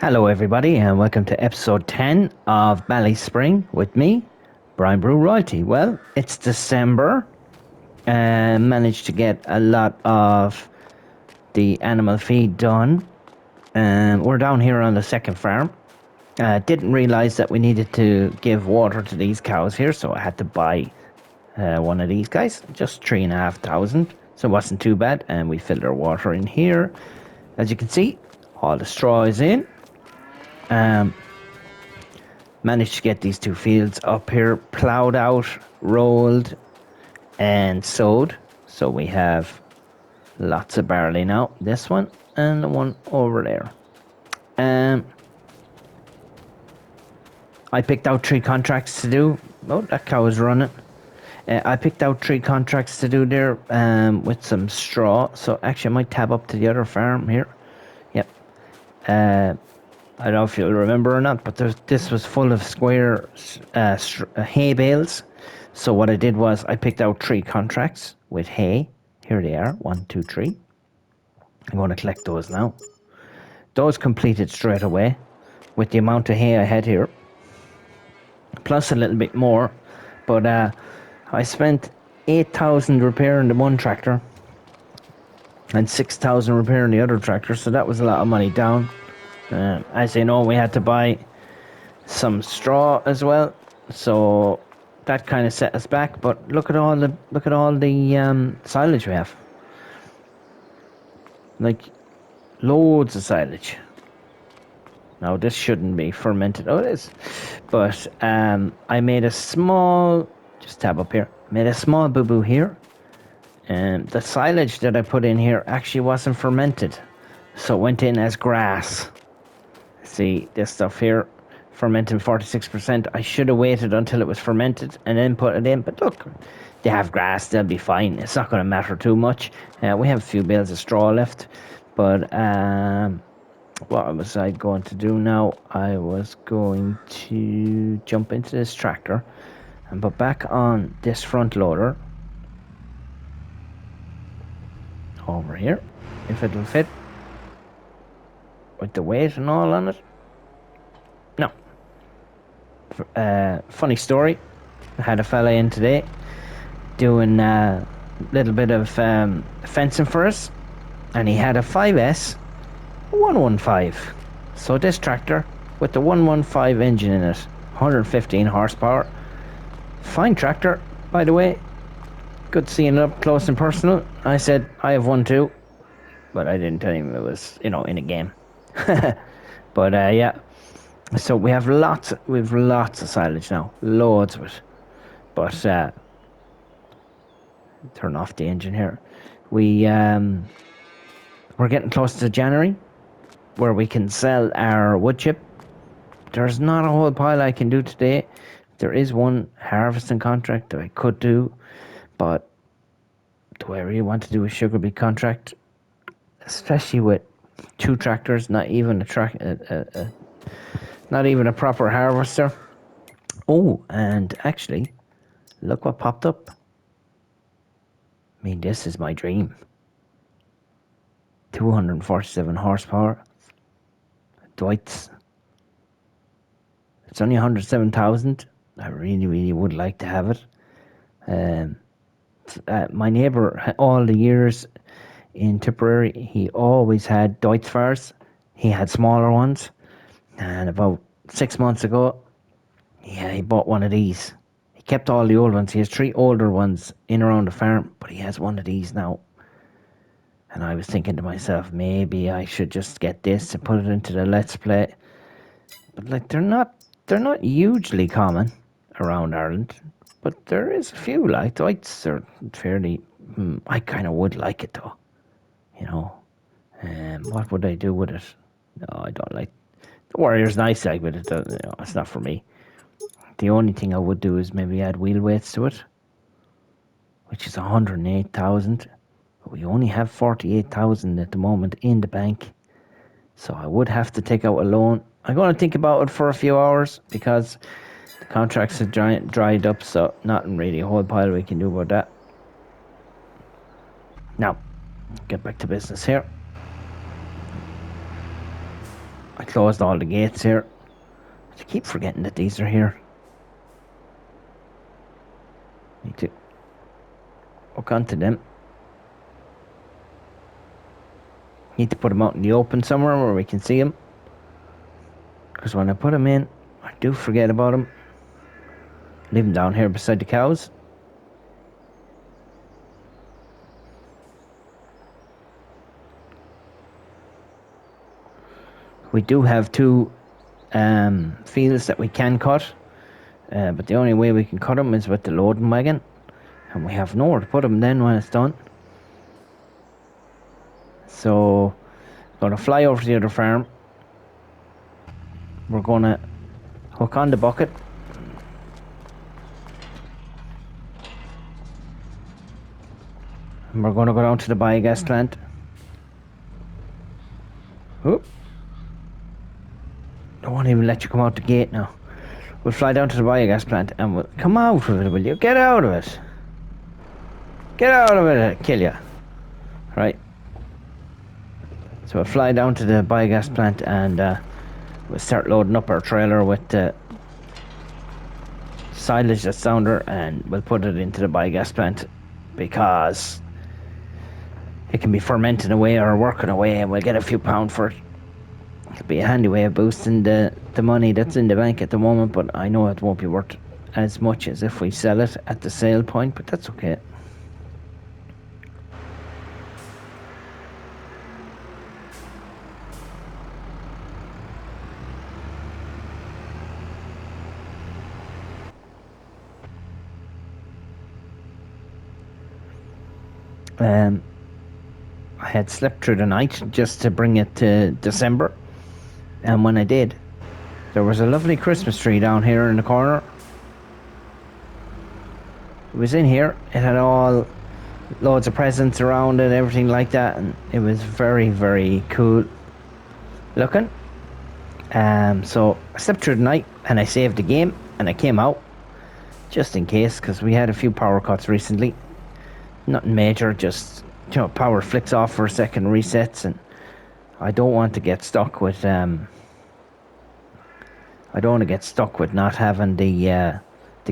Hello, everybody, and welcome to episode 10 of Ballyspring with me, Brian Brew Royalty. Well, it's December, and managed to get a lot of the animal feed done. We're down here on the second farm. Didn't realize that we needed to give water to these cows here, so I had to buy one of these guys, just 3,500. So it wasn't too bad, and we filled our water in here. As you can see, all the straw is in. Managed to get these two fields up here ploughed out, rolled, and sowed. So we have lots of barley now. This one and the one over there. I picked out 3 contracts to do. Oh, that cow is running. I picked out 3 contracts to do there with some straw. So actually I might tab up to the other farm here. Yep. I don't know if you'll remember or not, but this was full of square hay bales. So what I did was I picked out 3 contracts with hay. Here they are, 1, 2, 3. I'm going to collect those now. Those completed straight away with the amount of hay I had here. Plus a little bit more. But I spent 8,000 repairing the one tractor and 6,000 repairing the other tractor. So that was a lot of money down. As you know, we had to buy some straw as well, so that kind of set us back. But look at all the silage we have, like loads of silage. Now this shouldn't be fermented. Oh, it is, but I made a small, just tab up here. Made a small boo boo here, and the silage that I put in here actually wasn't fermented, so it went in as grass. See this stuff here, fermenting 46%. I should have waited until it was fermented and then put it in. But look, they have grass, they'll be fine. It's not going to matter too much. We have a few bales of straw left. But what was I going to do now? I was going to jump into this tractor and put back on this front loader over here, if it'll fit with the weight and all on it. No. Funny story. I had a fella in today doing a little bit of fencing for us, and he had a 5S 115. So this tractor with the 115 engine in it, 115 horsepower. Fine tractor, by the way. Good seeing it up close and personal. I said I have one too, but I didn't tell him it was, in a game. But yeah. So we have lots of silage now, loads of it. But turn off the engine here. We're getting close to January, where we can sell our wood chip. There's not a whole pile I can do today. There is one harvesting contract that I could do, but do I really want to do a sugar beet contract, especially with 2 tractors, not even not even a proper harvester? Oh, and actually, look what popped up. I mean, this is my dream. 247 horsepower. Dwight's. It's only 107,000. I really, really would like to have it. My neighbour, all the years in Tipperary, he always had Deutz fires. He had smaller ones. And about 6 months ago, he bought one of these. He kept all the old ones. He has 3 older ones in around the farm, but he has one of these now. And I was thinking to myself, maybe I should just get this and put it into the Let's Play. But like, they're not hugely common around Ireland. But there is a few, like Dwight's are fairly. I kind of would like it though. What would I do with it? No, I don't like. The Warrior's nice, like, but it's not for me. The only thing I would do is maybe add wheel weights to it, which is 108,000. But we only have 48,000 at the moment in the bank, so I would have to take out a loan. I'm going to think about it for a few hours because the contracts have dried up, so nothing really a whole pile we can do about that. Now, get back to business here. I closed all the gates here. I keep forgetting that these are here. Need to hook onto them. Need to put them out in the open somewhere where we can see them. Because when I put them in, I do forget about them. Leave them down here beside the cows. We do have two fields that we can cut. But the only way we can cut them is with the loading wagon. And we have nowhere to put them then when it's done. So, I'm going to fly over to the other farm. We're going to hook on the bucket. And we're going to go down to the biogas plant. Oop. I won't even let you come out the gate now. We'll fly down to the biogas plant and we'll come out of it, will you? Get out of it. Get out of it, I'll kill you. Right. So we'll fly down to the biogas plant and we'll start loading up our trailer with the silage that's down there, and we'll put it into the biogas plant because it can be fermenting away or working away and we'll get a few pounds for it. It'll be a handy way of boosting the money that's in the bank at the moment, but I know it won't be worth as much as if we sell it at the sale point, but that's okay. I had slept through the night just to bring it to December, and when I did, there was a lovely Christmas tree down here in the corner. It was in here, it had all loads of presents around it, everything like that, and it was very, very cool looking. So I slept through the night and I saved the game and I came out just in case, because we had a few power cuts recently. Nothing major, just power flicks off for a second, resets, and I don't want to get stuck with not having the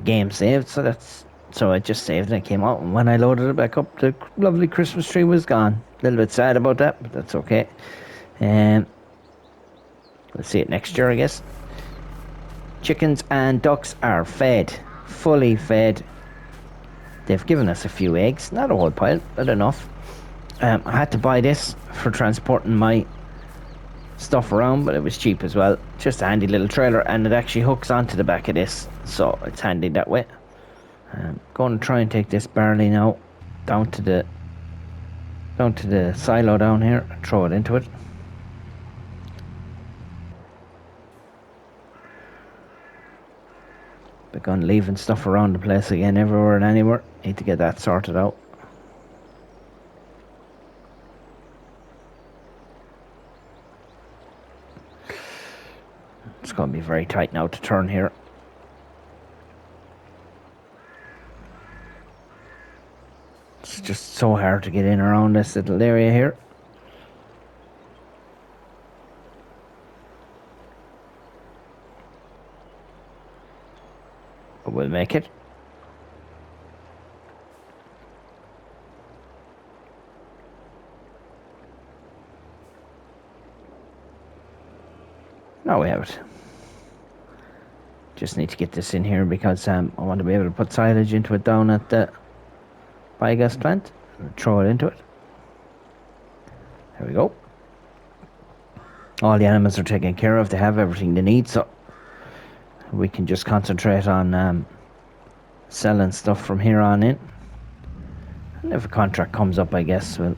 game saved. So I just saved it and came out, and when I loaded it back up, the lovely Christmas tree was gone. A little bit sad about that, but that's okay. We'll see it next year, I guess. Chickens and ducks are fed, fully fed. They've given us a few eggs, not a whole pile, but enough. I had to buy this for transporting my stuff around, but it was cheap as well. Just a handy little trailer, and it actually hooks onto the back of this, so it's handy that way. Going to try and take this barley now down to the silo down here and throw it into it. Begun leaving stuff around the place again, everywhere and anywhere. Need to get that sorted out. It's going to be very tight now to turn here. It's just so hard to get in around this little area here. But we'll make it. Now we have it. Just need to get this in here because I want to be able to put silage into it down at the biogas plant and throw it into it. There we go. All the animals are taken care of. They have everything they need, so we can just concentrate on selling stuff from here on in. And if a contract comes up, I guess, well,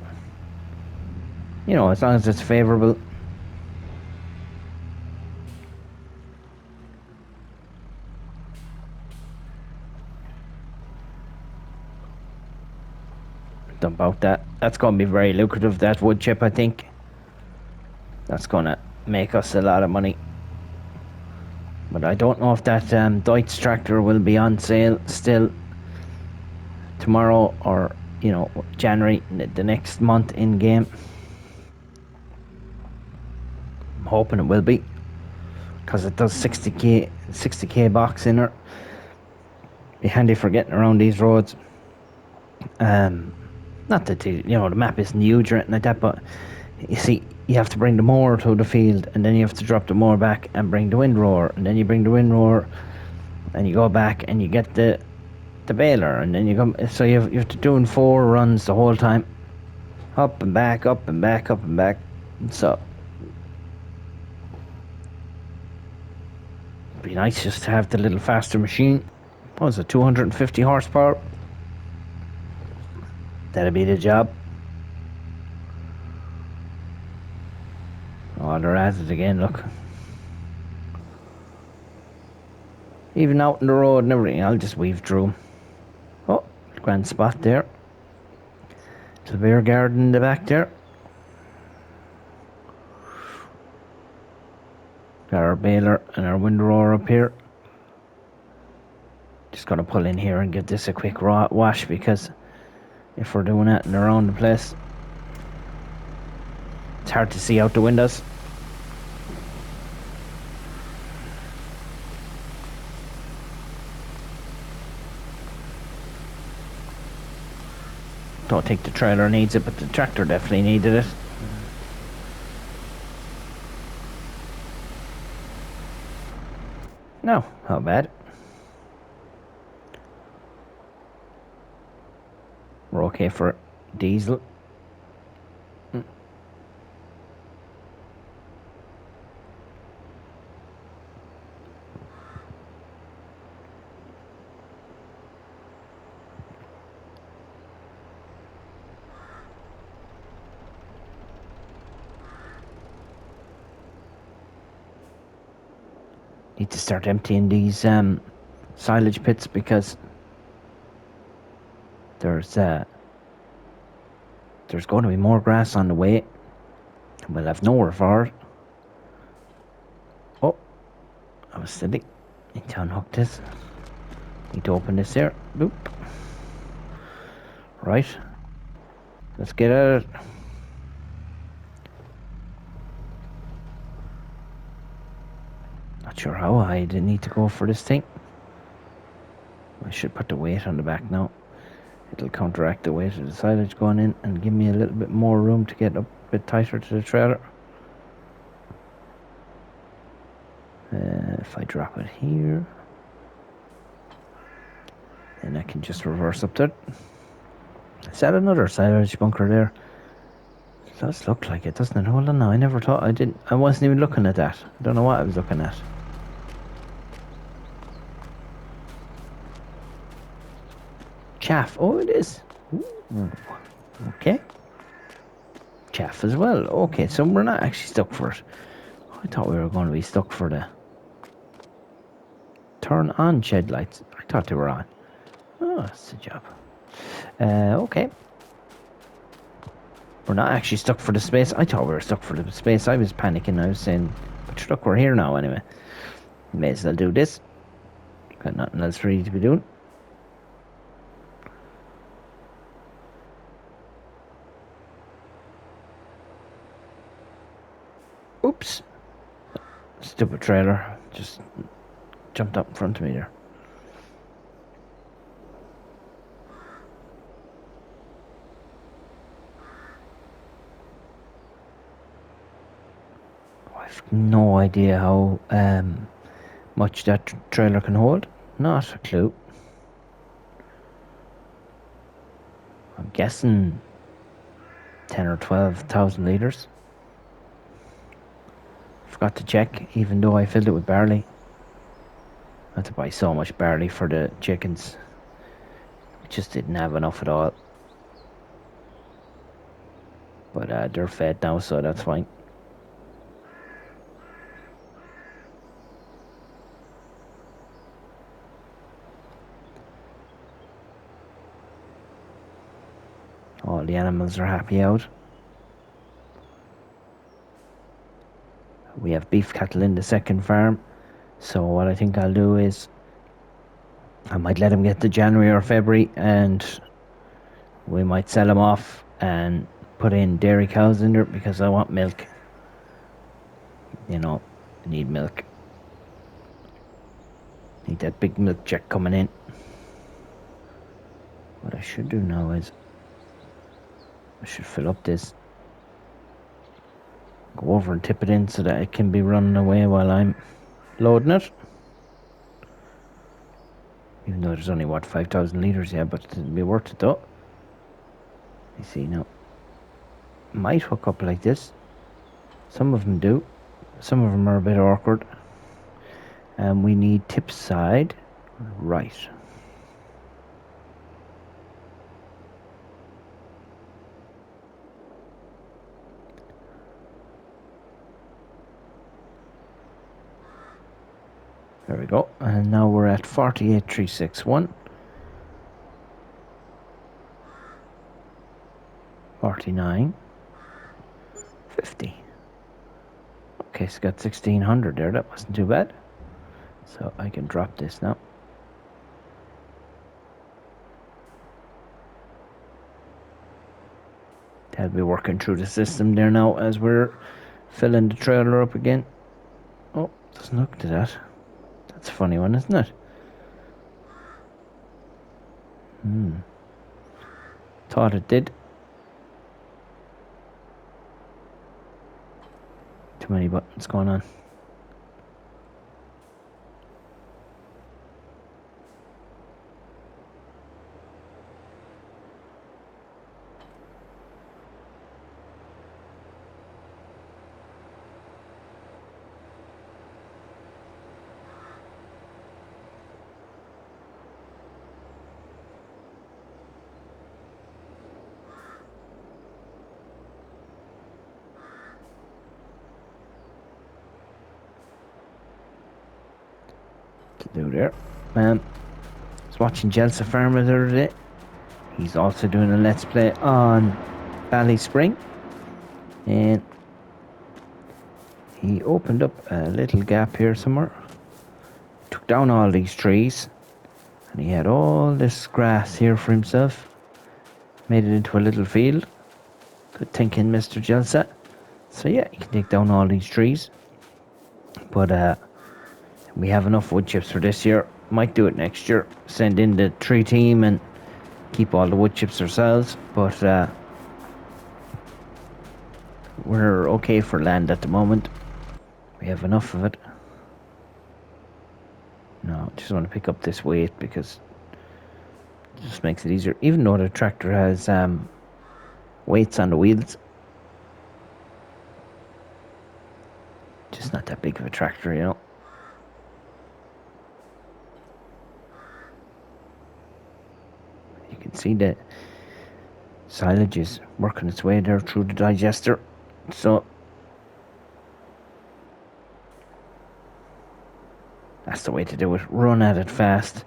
as long as it's favourable. Dump out that. That's going to be very lucrative, that wood chip, I think. That's going to make us a lot of money. But I don't know if that Deutz tractor will be on sale still tomorrow or, January, the next month in game. hoping it will be, because it does 60k box in it. Be handy for getting around these roads. Not that the map isn't huge or anything like that, but you see, you have to bring the mower to the field, and then you have to drop the mower back and bring the windrower, and then you bring the windrower, and you go back and you get the baler, and then you come. So you have to doing 4 runs the whole time, up and back, up and back, up and back. So it'd be nice just to have the little faster machine. What was it, 250 horsepower? That'd be the job. Oh, they're at it again, look. Even out in the road and everything, I'll just weave through them. Oh, grand spot there. Little beer garden in the back there. Got our baler and our windrower up here. Just gonna pull in here and give this a quick wash, because if we're doing that and around the place, it's hard to see out the windows. Don't think the trailer needs it, but the tractor definitely needed it. No, not bad. We're okay for diesel. Need to start emptying these silage pits, because there's going to be more grass on the way. We'll have nowhere for it. Oh, I was silly. Need to unhook this. Need to open this here. Boop. Right. Let's get at it. Not sure how high I need to go for this thing. I should put the weight on the back now. It'll counteract the weight of the silage going in and give me a little bit more room to get up a bit tighter to the trailer. If I drop it here, then I can just reverse up there. Is that another silage bunker there? It does look like it, doesn't it? Hold on now, I never thought I did. I wasn't even looking at that. I don't know what I was looking at. Chaff. Oh, it is. Ooh. Okay. Chaff as well. Okay, so we're not actually stuck for it. I thought we were going to be stuck for the turn on shed lights. I thought they were on. Oh, that's the job. Okay. We're not actually stuck for the space. I thought we were stuck for the space. I was panicking. I was saying, but look, we're here now anyway. May as well do this. Got nothing else for you to be doing. Oops. Stupid trailer just jumped up in front of me there. I've no idea how much that trailer can hold. Not a clue. I'm guessing 10 or 12,000 litres. Forgot to check, even though I filled it with barley. I had to buy so much barley for the chickens. I just didn't have enough at all. But they're fed now, so that's fine. All the animals are happy out. We have beef cattle in the second farm, so what I think I'll do is I might let them get to January or February, and we might sell them off and put in dairy cows in there, because I want milk. You know, I need milk. Need that big milk check coming in. What I should do now is I should fill up this. Go over and tip it in so that it can be running away while I'm loading it. Even though there's only, 5,000 litres, yeah, but it'll be worth it though. You see now. Might hook up like this. Some of them do. Some of them are a bit awkward. And we need tip side right. There we go. And now we're at 48,361. 49. 50. Okay, so got 1,600 there. That wasn't too bad. So I can drop this now. That'll be working through the system there now as we're filling the trailer up again. Oh, doesn't hook to that. That's a funny one, isn't it? Thought it did. Too many buttons going on. To do there. I was watching Jelsa Farmer the other day. He's also doing a Let's Play on Ballyspring. And he opened up a little gap here somewhere. Took down all these trees. And he had all this grass here for himself. Made it into a little field. Good thinking, Mr. Jelsa. So yeah, you can take down all these trees. But we have enough wood chips for this year. Might do it next year. Send in the tree team and keep all the wood chips ourselves. But we're okay for land at the moment. We have enough of it. No, just want to pick up this weight because it just makes it easier. Even though the tractor has weights on the wheels. Just not that big of a tractor, you know. You can see the silage is working its way there through the digester. So that's the way to do it. Run at it fast.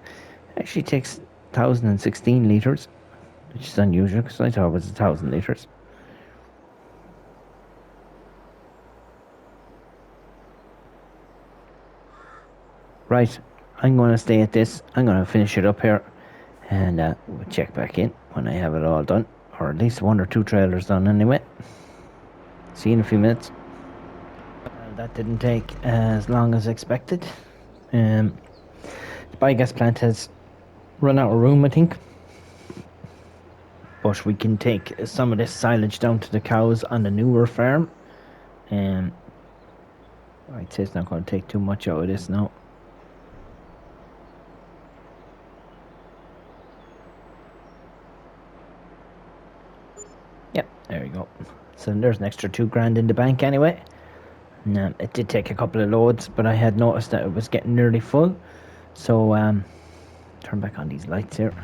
It actually takes 1,016 litres, which is unusual because I thought it was 1,000 litres. Right, I'm going to stay at this. I'm going to finish it up here. And we'll check back in when I have it all done. Or at least 1 or 2 trailers done anyway. See you in a few minutes. Well, that didn't take as long as expected. The biogas plant has run out of room, I think. But we can take some of this silage down to the cows on the newer farm. I'd say it's not going to take too much out of this now. Yep, there we go. So there's an extra $2,000 in the bank anyway. And, it did take a couple of loads, but I had noticed that it was getting nearly full. So turn back on these lights here.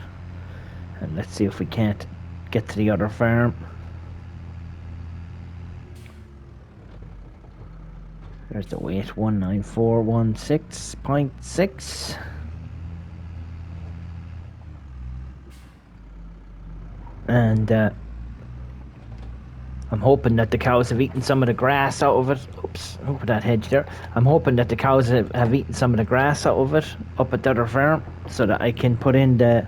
And let's see if we can't get to the other farm. There's the weight, 19416.6. And I'm hoping that the cows have eaten some of the grass out of it. Oops, over that hedge there. I'm hoping that the cows have eaten some of the grass out of it up at the other farm so that I can put in the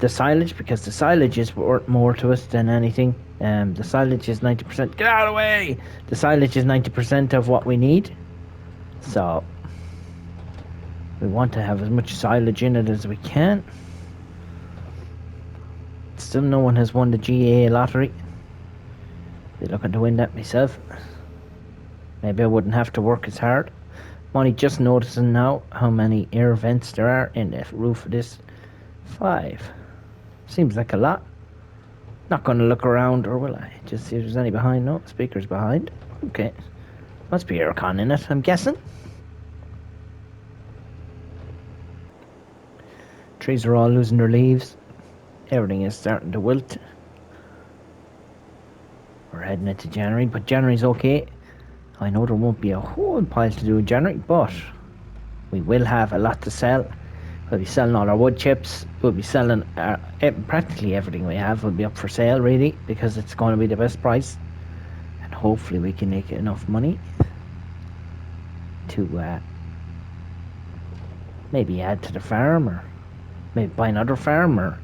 silage, because the silage is worth more to us than anything. The silage is 90%. Get out of the way! The silage is 90% of what we need. So we want to have as much silage in it as we can. Still no one has won the GA lottery. Be looking to win that myself. Maybe I wouldn't have to work as hard. I'm only just noticing now how many air vents there are in the roof of this. 5. Seems like a lot. Not going to look around, or will I? Just see if there's any behind. No, speakers behind. Okay. Must be aircon in it, I'm guessing. Trees are all losing their leaves. Everything is starting to wilt. We're heading into January, but January's okay. I know there won't be a whole pile to do in January, but we will have a lot to sell. We'll be selling all our wood chips. We'll be selling practically everything we have will be up for sale, really, because it's going to be the best price. And hopefully we can make enough money to maybe add to the farm, or maybe buy another farm, or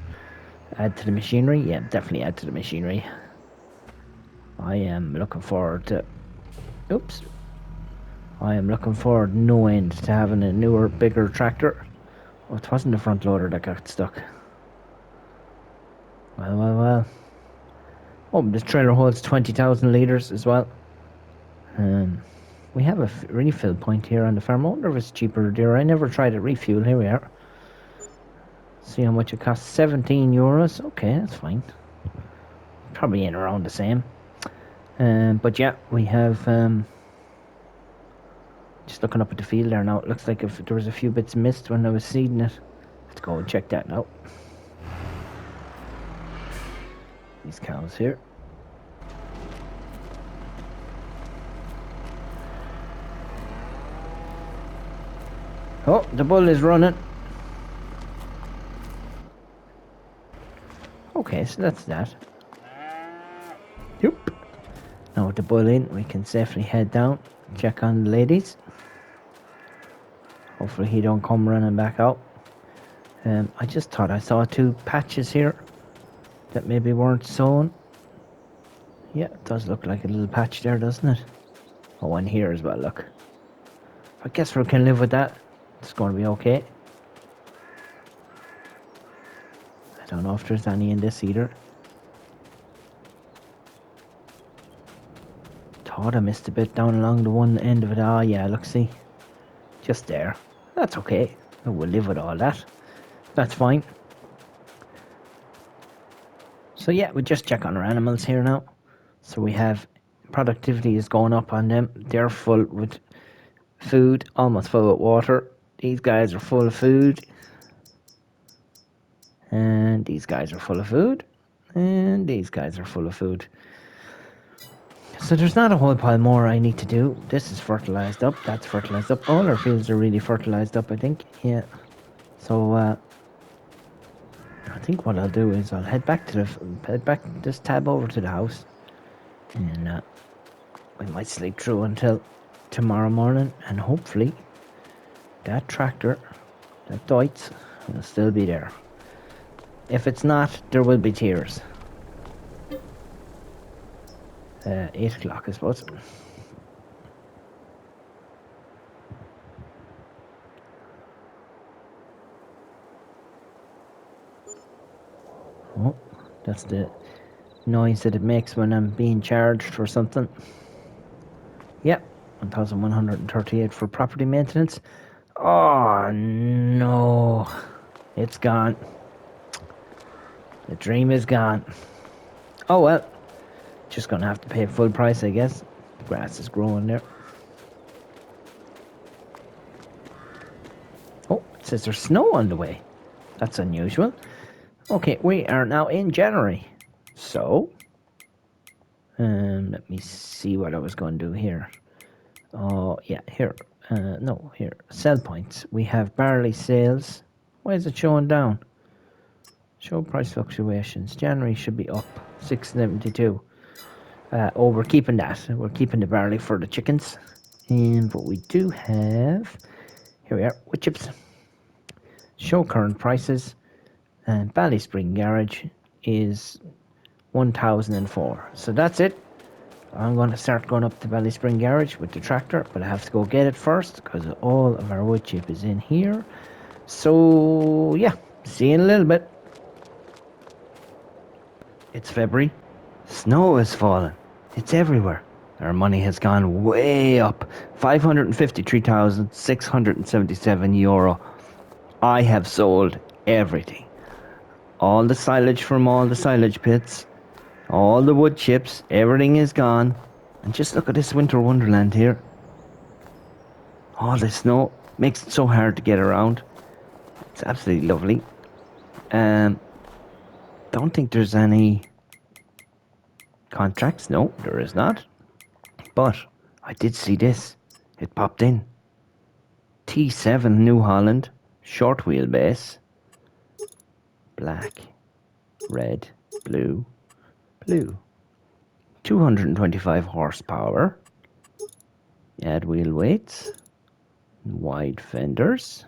add to the machinery. Yeah, definitely add to the machinery. I am looking forward to... Oops. I am looking forward no end to having a newer, bigger tractor. Oh, it wasn't the front loader that got stuck. Well. Oh, this trailer holds 20,000 litres as well. We have a refill point here on the farm. I wonder if it's cheaper there. I never tried a refuel. Here we are. See how much it costs. 17 euros. Okay, that's fine. Probably in around the same. But yeah, we have... just looking up at the field there now. It looks like if there was a few bits missed when I was seeding it. Let's go and check that now. These cows here. Oh, the bull is running. Okay, so that's that. Yep. Now with the bull in, we can safely head down, check on the ladies. Hopefully he don't come running back out. I just thought I saw 2 patches here that maybe weren't sown. Yeah, it does look like a little patch there, doesn't it? Oh, one here as well, look. I guess we can live with that. It's going to be okay. I don't know if there's any in this either. Thought I missed a bit down along the one end of it. Ah, yeah, look, see. Just there. That's okay. We'll live with all that. That's fine. So yeah, we just check on our animals here now. So we have productivity is going up on them. They're full with food, almost full with water. These guys are full of food. And these guys are full of food. And these guys are full of food. So there's not a whole pile more I need to do. This is fertilized up. That's fertilized up. All our fields are really fertilized up, I think. Yeah. So I think what I'll do is I'll head back this tab over to the house, and we might sleep through until tomorrow morning, and hopefully that tractor, that Deutz, will still be there. If it's not, there will be tears. 8 o'clock, I suppose. Oh, that's the noise that it makes when I'm being charged for something. Yep, 1,138 for property maintenance. Oh no, it's gone. The dream is gone. Oh well, just gonna have to pay full price, I guess. The grass is growing there. Oh, it says there's snow on the way. That's unusual. Okay, we are now in January. So, let me see what I was going to do here. Oh, yeah, here. No, here. Sell points. We have barley sales. Why is it showing down? Show price fluctuations. January should be up 672. Oh, we're keeping that. We're keeping the barley for the chickens. And what we do have, here we are, wood chips. Show current prices. And Ballyspring garage is 1004. So that's it. I'm going to start going up to Ballyspring garage with the tractor, but I have to go get it first because all of our wood chip is in here. So yeah, see you in a little bit. It's February. Snow is falling. It's everywhere. Our money has gone way up. €553,677. I have sold everything. All the silage from all the silage pits, all the wood chips, everything is gone. And just look at this winter wonderland here. All the snow makes it so hard to get around. It's absolutely lovely. Don't think there's any contracts. No, there is not. But I did see this. It popped in. T7 New Holland, short wheelbase, black, red, blue, blue. 225 horsepower. Add wheel weights. Wide fenders.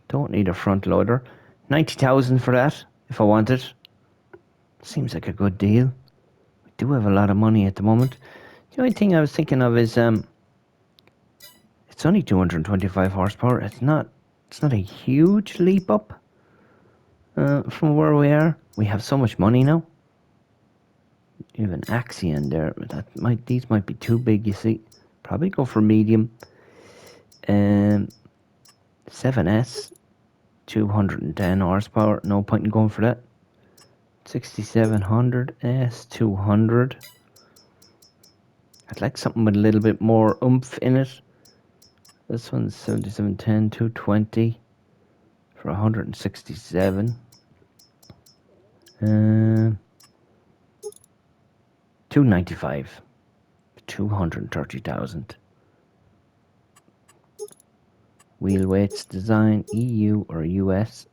Don't need a front loader. 90,000 for that, if I want it. Seems like a good deal. We do have a lot of money at the moment. The only thing I was thinking of is it's only 225 horsepower. It's not a huge leap up from where we are. We have so much money now. You have an Axie in there. These might be too big, you see. Probably go for medium. 7S, 210 horsepower. No point in going for that. 6700 S200. I'd like something with a little bit more oomph in it. This one's 7710, 220 for 167. 295, 230,000. Wheel weights design EU or US.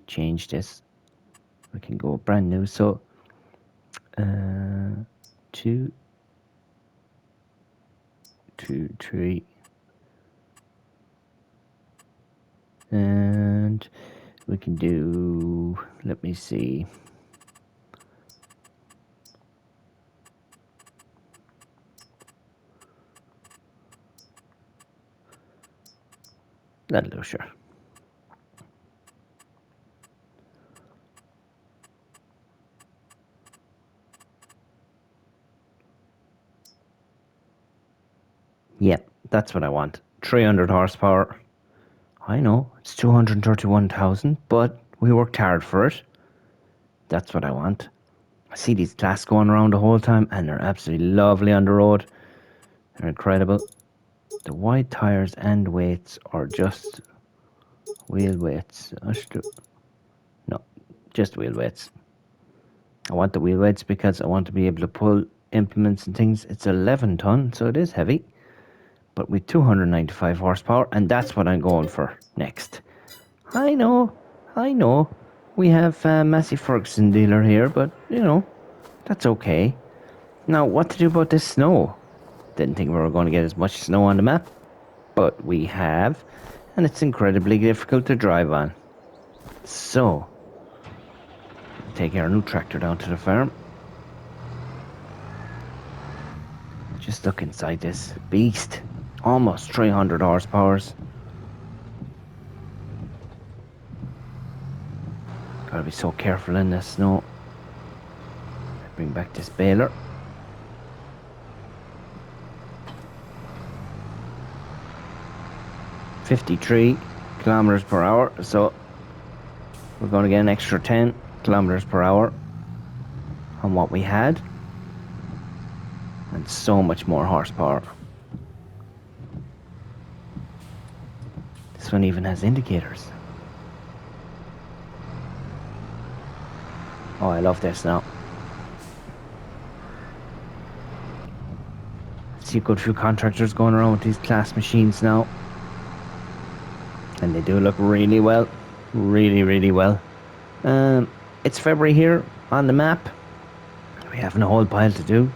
Change this. We can go brand new. So 2, 2, 3, and we can do. Let me see. That'll do, sure. Yep, that's what I want. 300 horsepower. I know, it's 231,000, but we worked hard for it. That's what I want. I see these class going around the whole time, and they're absolutely lovely on the road. They're incredible. The wide tires and weights are just wheel weights. No, just wheel weights. I want the wheel weights because I want to be able to pull implements and things. It's 11 ton, so it is heavy, but with 295 horsepower, and that's what I'm going for next. I know. We have Massey Ferguson dealer here, but that's okay. Now, what to do about this snow? Didn't think we were going to get as much snow on the map, but we have, and it's incredibly difficult to drive on. So, take our new tractor down to the farm. Just look inside this beast. Almost 300 horsepower. Gotta be so careful in this snow. Bring back this baler. .53 kilometers per hour, so we're going to get an extra 10 kilometers per hour on what we had, and so much more horsepower. This one even has indicators. Oh, I love this now. See a good few contractors going around with these class machines now, and they do look really well. Really well. It's February here on the map. We have a whole pile to do.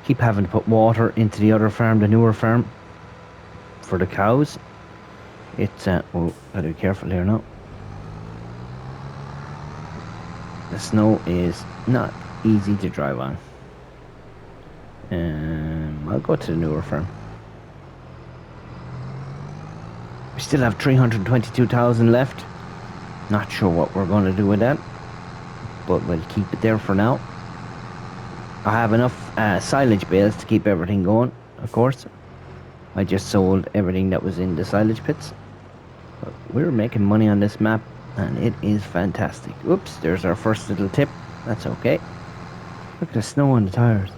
Keep having to put water into the other farm, the newer farm, for the cows. It's gotta be careful here now. The snow is not easy to drive on. I'll go to the newer farm. We still have 322,000 left. Not sure what we're going to do with that, but we'll keep it there for now. I have enough silage bales to keep everything going, of course. I just sold everything that was in the silage pits. But we're making money on this map, and it is fantastic. Oops, there's our first little tip. That's okay. Look at the snow on the tires.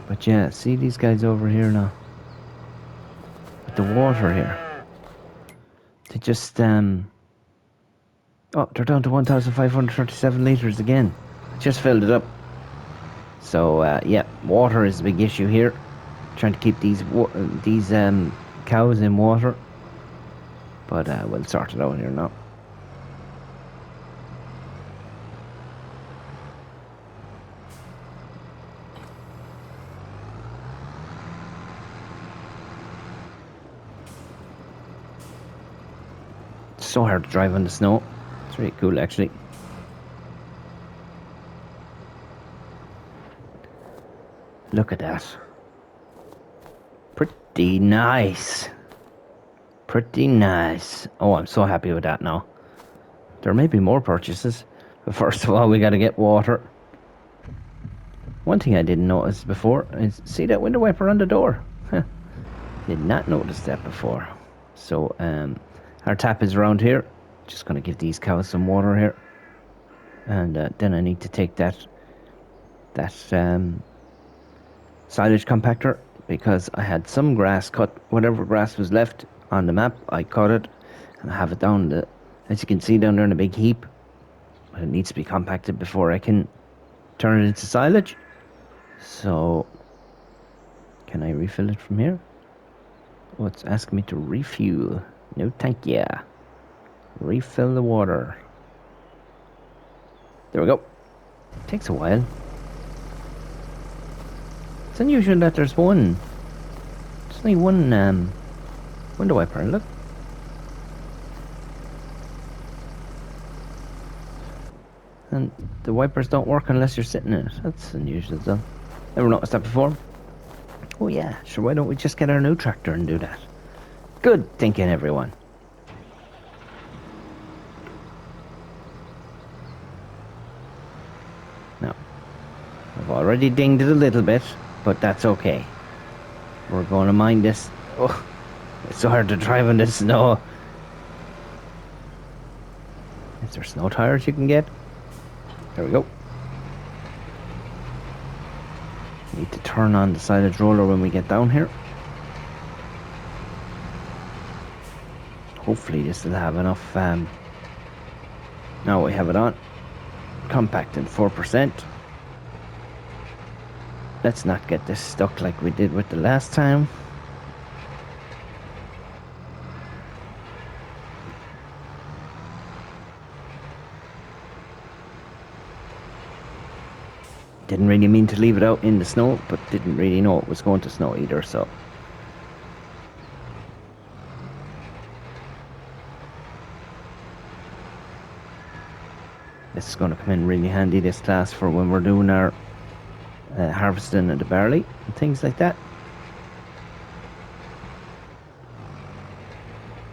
But yeah, see these guys over here now. With the water here. They just, oh, they're down to 1,537 litres again. I just filled it up. So, yeah, water is a big issue here. Trying to keep these cows in water. But we'll sort it out here now. It's so hard to drive on the snow. It's really cool, actually. Look at that. Pretty nice. Pretty nice. Oh, I'm so happy with that now. There may be more purchases. But first of all, we got to get water. One thing I didn't notice before is, see that window wiper on the door? Did not notice that before. So, our tap is around here. Just going to give these cows some water here. And then I need to take that silage compactor, because I had some grass cut. Whatever grass was left on the map, I cut it, and I have it down as you can see down there in a big heap. But it needs to be compacted before I can turn it into silage. So, can I refill it from here? Oh, it's asking me to refuel. No thank ya. Refill the water. There we go. Takes a while. It's unusual that there's only one window wiper. Look. And the wipers don't work unless you're sitting in it. That's unusual though. Never noticed that before. Oh yeah, sure, why don't we just get our new tractor and do that? Good thinking, everyone. Now, I've already dinged it a little bit, but that's okay. We're going to mind this. Oh, it's so hard to drive in the snow. Is there snow tires you can get? There we go. Need to turn on the silage roller when we get down here. Hopefully this will have enough. Now we have it on. Compacting 4%. Let's not get this stuck like we did with the last time. Didn't really mean to leave it out in the snow, but didn't really know it was going to snow either, so. This is going to come in really handy, this class, for when we're doing our harvesting of the barley and things like that.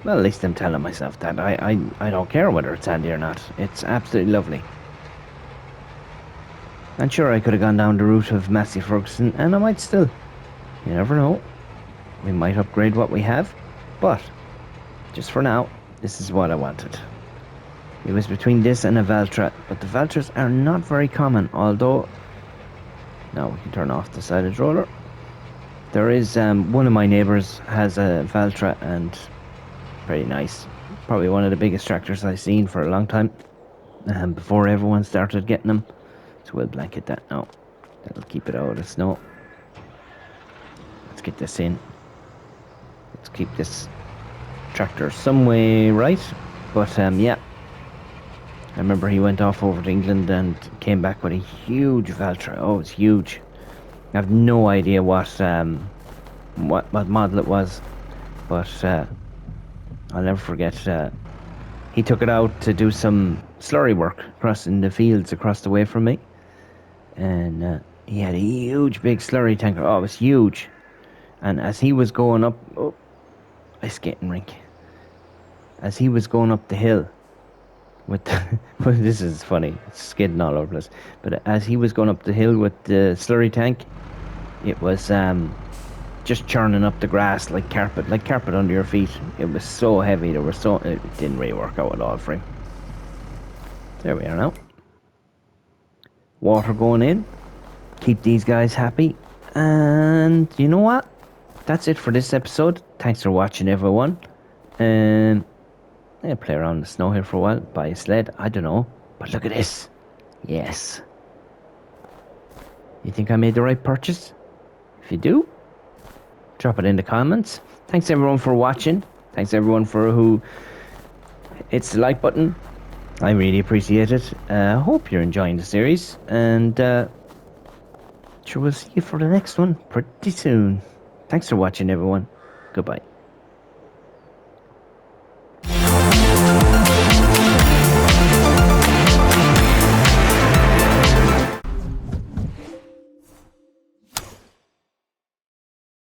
Well, at least I'm telling myself that. I don't care whether it's handy or not. It's absolutely lovely. And sure, I could have gone down the route of Massey Ferguson, and I might still. You never know. We might upgrade what we have, but just for now, this is what I wanted. It was between this and a Valtra, but the Valtras are not very common, although. Now we can turn off the silage roller. There is one of my neighbours has a Valtra, and very nice. Probably one of the biggest tractors I've seen for a long time. Before everyone started getting them. So we'll blanket that now. That'll keep it out of the snow. Let's get this in. Let's keep this tractor some way right. But yeah. I remember he went off over to England and came back with a huge Valtra. Oh, it's huge. I have no idea what model it was. But I'll never forget he took it out to do some slurry work across in the fields across the way from me. And he had a huge big slurry tanker. Oh, it was huge. And as he was going up, a skating rink. As he was going up the hill with well, this is funny, it's skidding all over the place. But as he was going up the hill with the slurry tank, it was just churning up the grass like carpet under your feet. It was so heavy. It didn't really work out at all for him. There we are now. Water going in. Keep these guys happy. And you know what? That's it for this episode. Thanks for watching, everyone. I'll play around in the snow here for a while. Buy a sled. I don't know. But look at this. Yes. You think I made the right purchase? If you do, drop it in the comments. Thanks everyone for watching. Thanks everyone for who hits the like button. I really appreciate it. Hope you're enjoying the series. And sure, we'll see you for the next one pretty soon. Thanks for watching, everyone. Goodbye.